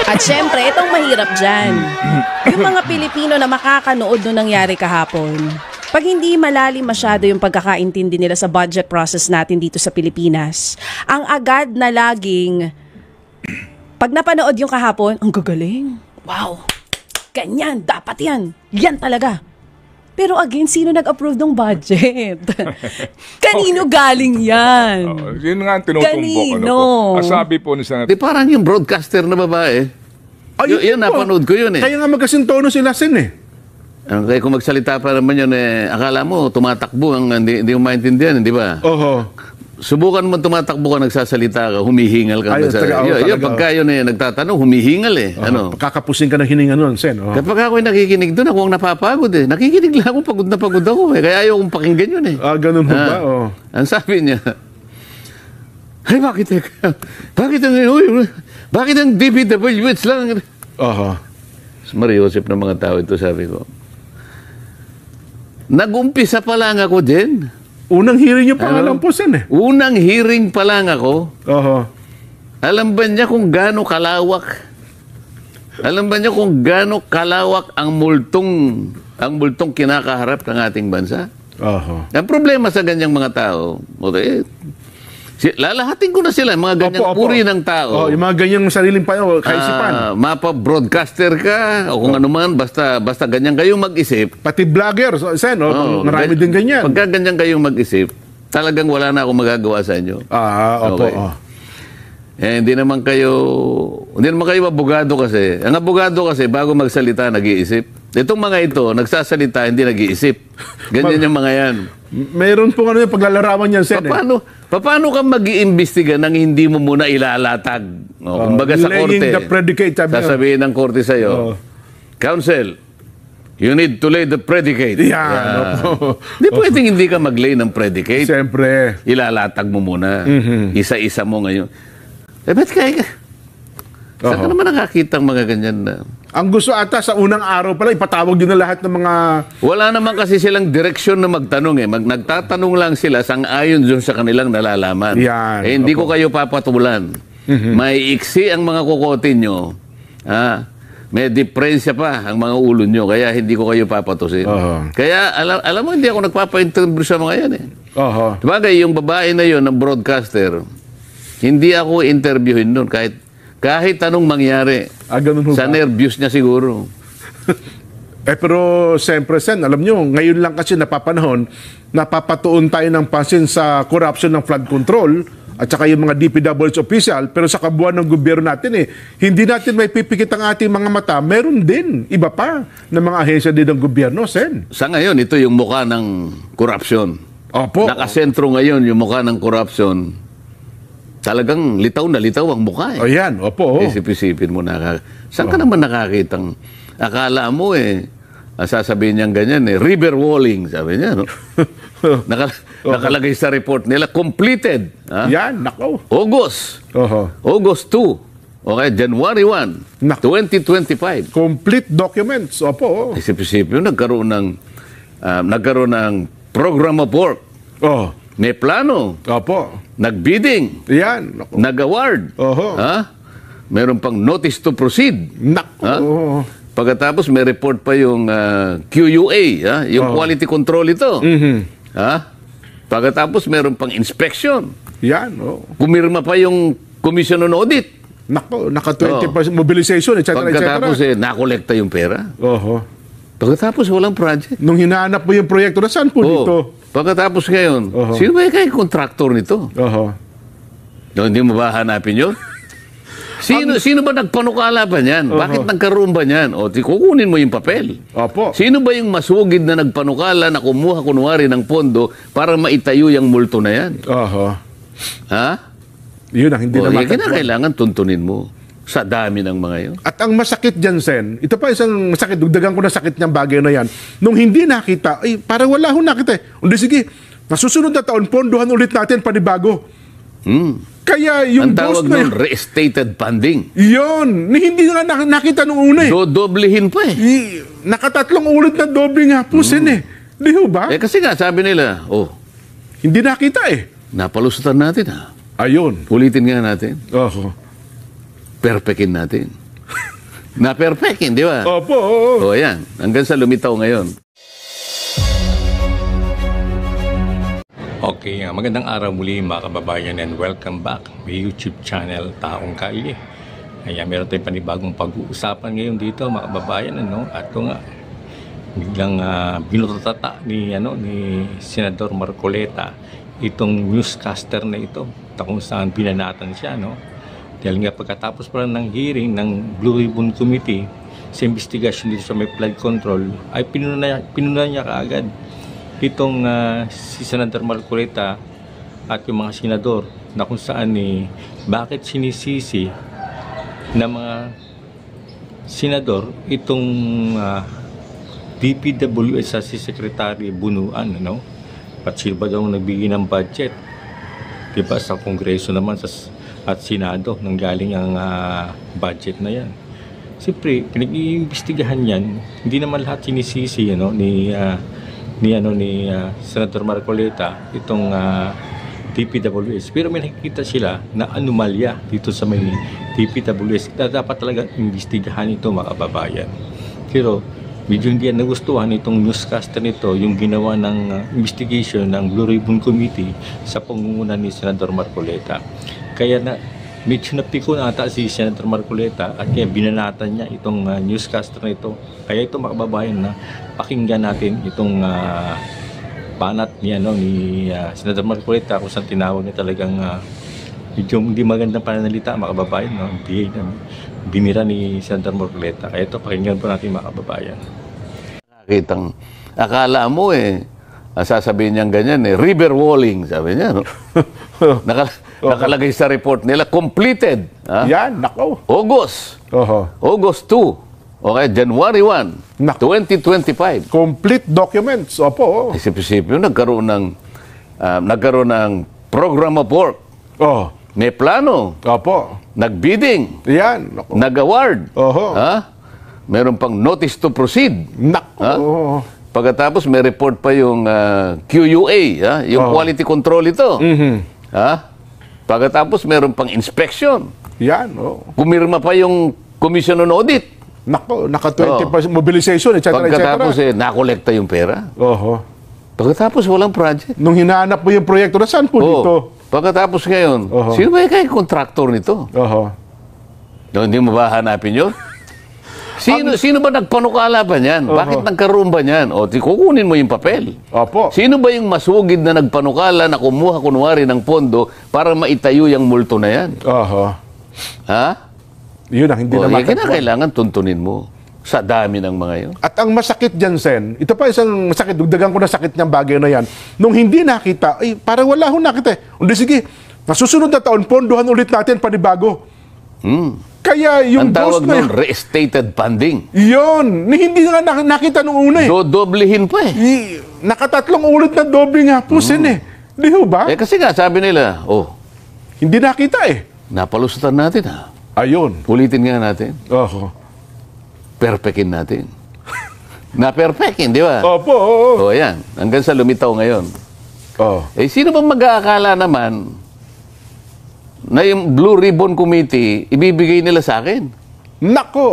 At syempre, itong mahirap dyan. Yung mga Pilipino na makakanood nung nangyari kahapon, pag hindi malalim masyado yung pagkakaintindi nila sa budget process natin dito sa Pilipinas, ang agad na laging, pag napanood yung kahapon, ang gagaling. Wow, ganyan, dapat yan. Yan talaga. Pero again, sino nag-approve ng budget? Kanino galing yan? Yun nga ang tinutumbok. Kanino? Ang sabi po ni Senator. Di parang yung broadcaster na babae. Yun, napanood ko yun eh. Kaya nga magkasintono sila Sen eh. Kaya kung magsalita pa naman yun eh, akala mo tumatakbo, hindi mo maintindihan, di ba? Oho. Subukan mo tumatakbo ka, nagsasalita ka, humihingal ka. Pagka yun eh, nagtatanong, humihingal eh. Ano? Kakapusing ka ng hininga nun, Sen. Kapag ako'y nakikinig doon, ako ang napapagod eh. Nakikinig lang ako, pagod na pagod ako eh. Kaya ayaw kong pakinggan yun eh. Ganun mo ba? Ang sabi niya, ay bakit ang DPWH lang? Mariusip ng mga tao ito, sabi ko. Nag-umpisa pa lang ako din. Unang hearing niyo pa lang po, Sen eh. Unang hearing pa lang ako. Alam ba niya kung gaano kalawak? Alam ba niya kung gaano kalawak ang multong kinakaharap ng ating bansa? Ang problema sa ganyang mga tao, lalahatin ko na sila, mga ganyang uri ng tao. Yung mga ganyang sariling kaisipan. Mapa-broadcaster ka, o kung ano man, basta ganyan kayong mag-isip. Pati vlogger, Sen, marami din ganyan. Pagka ganyan kayong mag-isip, talagang wala na akong magagawa sa inyo. Hindi naman kayo abogado kasi. Ang abogado kasi, bago magsalita, nag-iisip. Itong mga ito, nagsasalita, hindi nag-iisip. Ganyan yung mga yan. Meron po yung paglalarawan yan, Sen. Paano ka mag-iimbestiga nang hindi mo muna ilalatag? Kumbaga sa korte, the predicate, sasabihin ng korte sa'yo, Counsel, you need to lay the predicate. Di pwedeng hindi ka mag-lay ng predicate. Siyempre. Ilalatag mo muna. Isa-isa mo ngayon. Ba't kaya ka? Saan ka naman nakakita ang mga ganyan na? Ang gusto ata sa unang araw pala, ipatawag din na lahat ng mga... Wala naman kasi silang direksyon na magtanong eh. Nagtatanong lang sila sang-ayon dun sa kanilang nalalaman. Hindi ko kayo papatulan. May iksi ang mga kukotin nyo. May diferensya pa ang mga ulo nyo. Kaya hindi ko kayo papatusin. Kaya alam mo, hindi ako nagpapa-interview sa mga yan eh. Sabagay, yung babae na yun, ng broadcaster, hindi ako interviewin nun kahit anong mangyari. Sa nervyos niya siguro. Pero siyempre, Sen, alam nyo, ngayon lang kasi napapanahon, napapatuon tayo ng pansin sa corruption ng flood control at saka yung mga DPWH official, pero sa kabuuan ng gobyerno natin hindi natin may pipikit ang ating mga mata. Meron din iba pa na mga ahensya din ng gobyerno, Sen. Sa ngayon, ito yung mukha ng corruption. Nakasentro ngayon yung mukha ng corruption. Talagang litaw na litaw ang mukha eh. Isip-isipin mo saan ka naman nakakitang, akala mo sasabihin niyang ganyan river walling, sabi niya, no? Nakalagay sa report nila, completed. August 2. January 1, 2025. Complete documents, Isip-isipin, nagkaroon ng program of work. May plano. Nag-bidding. Nag-award. Meron pang notice to proceed. Pagkatapos may report pa yung QUA, yung quality control ito. Pagkatapos meron pang inspection. Pumirma pa yung Commission on Audit. Naka 20% mobilization, etc. Pagkatapos nakolekta yung pera. Pagkatapos walang project. Nung hinahanap mo yung proyekto, saan po dito? Pagkatapos ngayon, sino ba yung kontraktor nito? Hindi mo ba hanapin yun? Sino ba nagpanukala ba niyan? Bakit nagkaroon ba niyan? Kukunin mo yung papel. Sino ba yung masugid na nagpanukala na kumuha kunwari ng pondo para maitayo yung multo na yan? Yun ang hindi na kailangan tuntunin mo sa dami ng mga yun. At ang masakit dyan, Sen, ito pa isang masakit, dugdagan ko na sakit niyang bagay na yan. Nung hindi nakita, parang wala akong nakita. Sige, nasusunod na taon, pondohan ulit natin panibago. Kaya yung ang tawag nun, restated funding. Yun, hindi nga nakita nung una Doblehin pa nakatatlong ulit na doble nga po, Sen Di ba? Kasi nga, sabi nila, hindi nakita napalusutan natin Ayun. Ulitin nga natin. Perfectin natin. Na-perfect, di ba? Opo, oo. O yan, hanggang sa lumitaw ngayon. Okay, magandang araw muli mga kababayan and welcome back may YouTube channel Taong Kalye. Ayan, meron tayong panibagong pag-uusapan ngayon dito mga kababayan, ano? At ito nga, biglang binutata ni Senador Marcoleta itong newscaster na ito, kung saan binanatan siya, no? Dahil nga pagkatapos pa ng hearing ng Blue Ribbon Committee sa investigasyon dito sa may flood control, ay pinuna niya kaagad itong si Senator Marcoleta at yung mga senador na kung saan bakit sinisisi ng mga senador itong DPWH sa si Secretary Bunuan, ano? At sila daw nagbigay ng budget, diba, sa Kongreso naman at Senado nang galing ang budget na yan. Siyempre, pinag-iimbestigahan yan, hindi naman lahat sinisisi ni Senator Marcoleta itong DPWH. Pero may nakikita sila na anomalya dito sa may DPWH. Dapat talaga imbestigahan ito mga kababayan. Pero medyo hindi yan nagustuhan itong newscaster nito, yung ginawa ng investigation ng Blue Ribbon Committee sa pangunguna ni Senator Marcoleta. Kaya na medyo napiko na ata si Senator Marcoleta at kaya binanatan niya itong newscaster na ito. Kaya ito mga kababayan, na pakinggan natin itong banat ni Senator Marcoleta kung saan tinawag niya talagang medyo hindi magandang pananalita mga kababayan, no? Binira ni Senator Marcoleta. Kaya ito, pakinggan po natin mga kababayan. Akala mo sasabihin niyang ganyan river walling, sabi niya, no? Nakalagay sa report nila, completed. Yan, nako. August. August 2. Okay, January 1, 2025. Complete documents. Opo. Isip-isip yun, nagkaroon ng program of work. May plano. Opo. Nagbidding. Yan, nako. Nag-award. Meron pang notice to proceed. Nako. Pagkatapos may report pa yung QUA, yung quality control ito. Pagkatapos meron pang inspection. Yan, Pumirma pa yung Commission on Audit. Nako, naka 20% mobilization, etc. Pagkatapos nakolekta yung pera. Pagkatapos walang project. Nung hinahanap mo yung proyekto, na saan po dito? Pagkatapos ngayon, sino ba yung contractor nito? Hindi mo ba hanapin yun? Sino ba nagpanukala ba niyan? Bakit nagkaroon ba niyan? O, kukunin mo yung papel. Sino ba yung masugid na nagpanukala na kumuha kunwari ng pondo para maitayo yung multo na yan? Yun ang hindi na matagpuan. Kailangan tuntunin mo sa dami ng mga yun. At ang masakit dyan, Sen, ito pa isang masakit, dugdagan ko na sakit niyang bagay na yan. Nung hindi nakita, parang wala akong nakita. Hindi, sige, nasusunod na taon, pondohan ulit natin panibago. Kaya yung ang tawag na nun, restated funding. Yun. Hindi nga nakita nung una Doblehin pa nakatatlong ulit na doble nga po, Sen Di ho ba? Kasi nga, sabi nila, hindi nakita napalusutan natin Ayun. Ulitin nga natin. Perfectin natin. Na-perfectin, di ba? Opo. Yan. Hanggang sa lumitaw ngayon. Sino bang mag-aakala naman na yung Blue Ribbon Committee, ibibigay nila sa akin? Nako,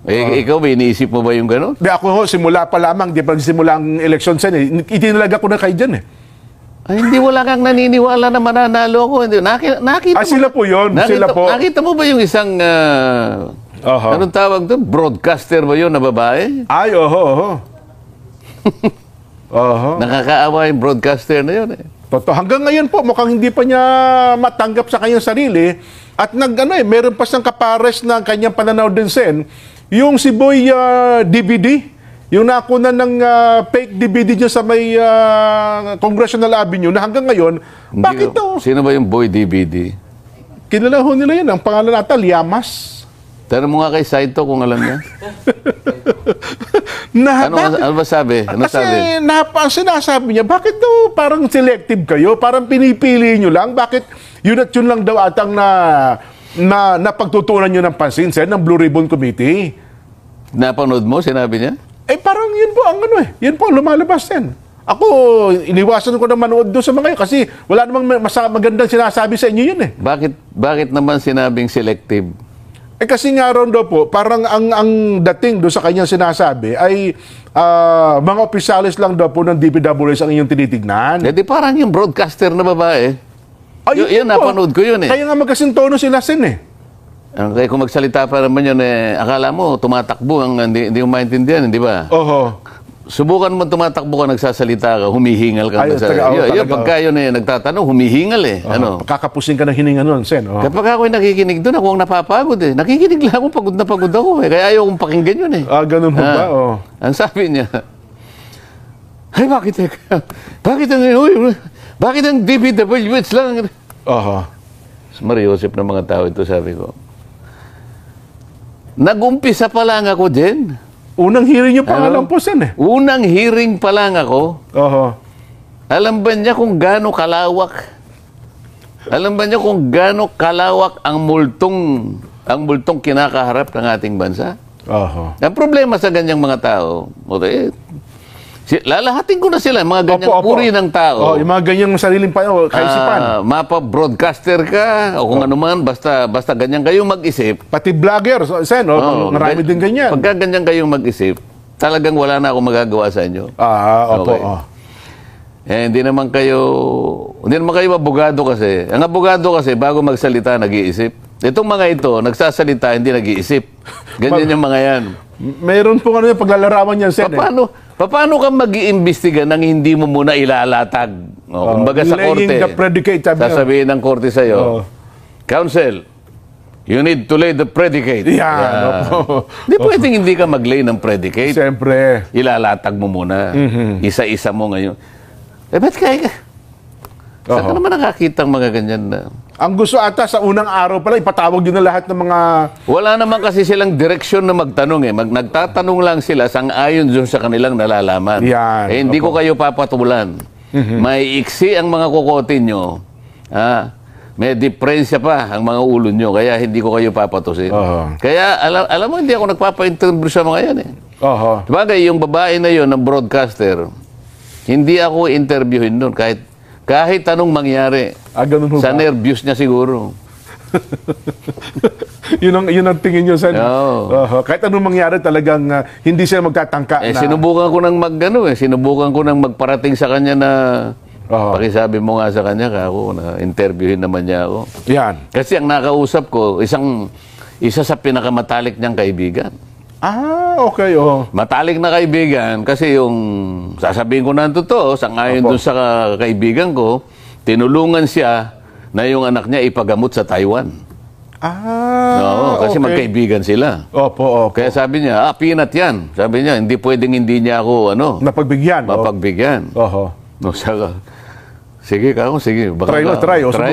ikaw ba, iniisip mo ba yung gano'n? Ako simula pa lamang, di pa simula ang election, Sen itinalaga ko na kayo dyan hindi, wala kang naniniwala na mananalo ko. Nakita mo, sila po yun. Nakita mo ba yung isang, anong tawag doon? Broadcaster ba yun na babae? Nakakaawa yung broadcaster na yun Totoo. Hanggang ngayon po, mukhang hindi pa niya matanggap sa kanyang sarili. At meron pa siyang kapares na kanyang pananaw din, Sen. Yung si Boy DVD, yung nakunan ng fake DVD niya sa may Congressional Avenue na hanggang ngayon, bakit daw? Sino ba yung Boy DVD? Kilala ho nila yun. Ang pangalan nata, Liamas. Tanong mo nga kay Saito kung alam niya. Ano ba sabi? Kasi sinasabi niya, bakit daw parang selective kayo? Parang pinipili nyo lang? Bakit yun at yun lang daw atang na pagtutunan nyo ng pansin, Sen, ng Blue Ribbon Committee? Napanood mo, sinabi niya? Parang yun po ang yun po ang lumalabas, Sen. Ako, iniwasan ko na manood doon sa mga yun kasi wala namang magandang sinasabi sa inyo yun Bakit naman sinabing selective? Eh kasi nga ron daw po, parang ang dating doon sa kanyang sinasabi ay mga opisyalis lang daw po ng DPWH ang inyong tinitignan. Eh di parang yung broadcaster na babae. Yun, napanood ko yun eh. Kaya nga magkasintono sila Sen eh. Kaya kung magsalita pa naman yun eh, akala mo tumatakbo, hindi mo maintindihan, di ba? Oho. Subukan mo tumatakbo ka, nagsasalita ka, humihingal ka. Ayun, Pagka yun eh, nagtatanong, humihingal eh. Ano? Kakapusing ka ng hininga nun, Sen. Oh. Kapag ako'y nakikinig doon, ako ang napapagod eh. Nakikinig lang ako, pagod na pagod ako eh. Kaya ayaw kong pakinggan yun eh. Ganun mo ba? Oh. Ang sabi niya, ay bakit ang DPWH lang? Oho. Mariusip ng mga tao ito, sabi ko. Nag-umpisa pa lang ako din. Unang hearing niyo pa nga lang po, Sen eh. Unang hearing pa lang ako. Oho. Alam ba niya kung gaano kalawak? Alam ba niya kung gaano kalawak ang multong kinakaharap ng ating bansa? Oho. Ang problema sa ganyang mga tao, lalahatin ko na sila, mga ganyang uri ng tao. Yung mga ganyang sariling kaisipan. Mapa-broadcaster ka, o kung ano man, basta ganyan kayong mag-isip. Pati vlogger, Sen, marami din ganyan. Pagka ganyan kayong mag-isip, talagang wala na akong magagawa sa inyo. Opo. Okay. Hindi naman kayo abogado kasi. Ang abogado kasi, bago magsalita, nag-iisip. Itong mga ito, nagsasalita, hindi nag-iisip. Ganyan yung mga yan. Mayroon pong paglalarawan yan, Sen. Paano ka mag-iimbestiga nang hindi mo muna ilalatag? Kumbaga sa korte, sasabihin ng korte sa'yo, Counsel, you need to lay the predicate. Hindi pwedeng hindi ka mag-lay ng predicate. Siyempre. Ilalatag mo muna. Isa-isa mo ngayon. Ba't kaya ka? Saan ka naman nakakita ang mga ganyan na? Ang gusto ata sa unang araw pala, ipatawag yun na lahat ng mga... Wala naman kasi silang direksyon na magtanong eh. Nagtatanong lang sila sang-ayon dun sa kanilang nalalaman. Hindi ko kayo papatulan. May iksi ang mga kukotin nyo. May diferensya pa ang mga ulo nyo. Kaya hindi ko kayo papatusin. Kaya alam mo, hindi ako nagpapa-interview sa mga yan eh. Sabagay, yung babae na yun, ng broadcaster, hindi ako interviewin nun kahit anong mangyari. Sa nervyos niya siguro. yun ang tingin nyo, Sen. Kahit anong mangyari talagang hindi siya magtatangka na... Sinubukan ko nang magparating sa kanya na pakisabi mo nga sa kanya ako na interviewin naman niya ako. Yan. Kasi ang nakausap ko, isa sa pinakamatalik niyang kaibigan. Okay. Matalik na kaibigan kasi yung sasabihin ko na ang totoo, sangayon doon sa kaibigan ko, tinulungan siya na yung anak niya ipagamot sa Taiwan. Kasi magkaibigan sila. Opo. Kaya sabi niya, peanut yan. Sabi niya, hindi pwedeng hindi niya ako, mapagbigyan. Sige kako, sige. Try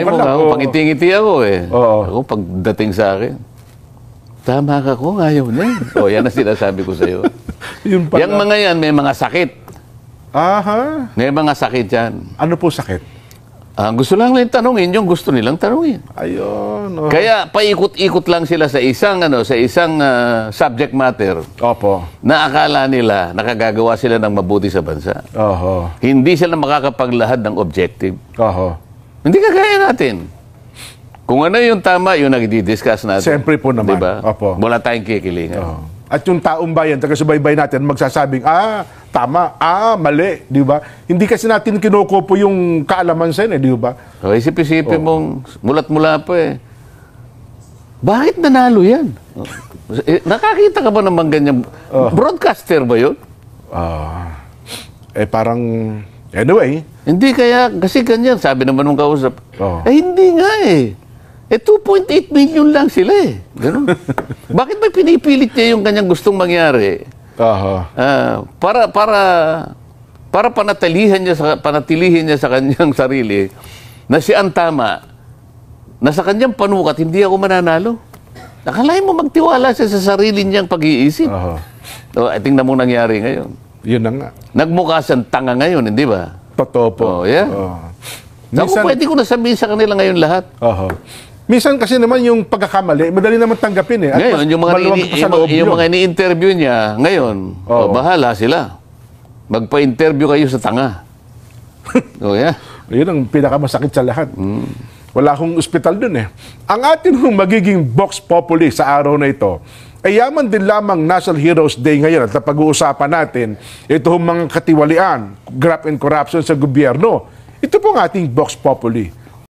mo ako. Pangiti-ngiti ako eh. Ako pagdating sa akin. Tama ka ko, ayaw na. Yan ang sinasabi ko sa'yo. Yung mga yan, may mga sakit. May mga sakit yan. Ano po sakit? Gusto lang nilang tanungin yung gusto nilang tanungin. Ayun. Kaya paikot-ikot lang sila sa isang subject matter. Opo. Na akala nila nakagagawa sila ng mabuti sa bansa. Hindi sila makakapaglahad ng objective. Hindi kagaya natin. Kung ano yung tama, yung nag-discuss natin. Siyempre po naman. Diba? Opo. Wala tayong kikilingan. At yung taong bayan, taga-subaybay natin, magsasabing, tama, mali, di ba? Hindi kasi natin kinukupo yung kaalaman sa di ba? Isip-isipin mong mulat-mula pa eh. Bakit nanalo yan? Nakakita ka ba naman ganyan? Broadcaster ba yun? Parang, anyway. Hindi kaya, kasi ganyan, sabi naman nung kausap. Hindi nga eh. 2.8 million lang sila eh. Ganun. Bakit may pinipilit niya yung kanyang gustong mangyari? Para panatilihin niya sa kanyang sarili na si ang tama, na sa kanyang panukat, hindi ako mananalo. Akalain mo magtiwala siya sa sarili niyang pag-iisip. Tingnan mo nangyari ngayon. Yun na nga. Nagmukha siyang tanga ngayon, hindi ba? Totoo po. Pwede ko na sabihin sa kanila ngayon lahat. Minsan kasi naman yung pagkakamali, madali naman tanggapin eh. At ngayon, yung mga ini-interview niya, ngayon, bahala sila. Magpa-interview kayo sa tanga. Yun ang pinakamasakit sa lahat. Wala akong ospital dun eh. Ang atin hong magiging Vox Populi sa araw na ito, ay yaman din lamang National Heroes Day ngayon at pag-uusapan natin ito hong mga katiwalian, graft and corruption sa gobyerno. Ito po ang ating Vox Populi.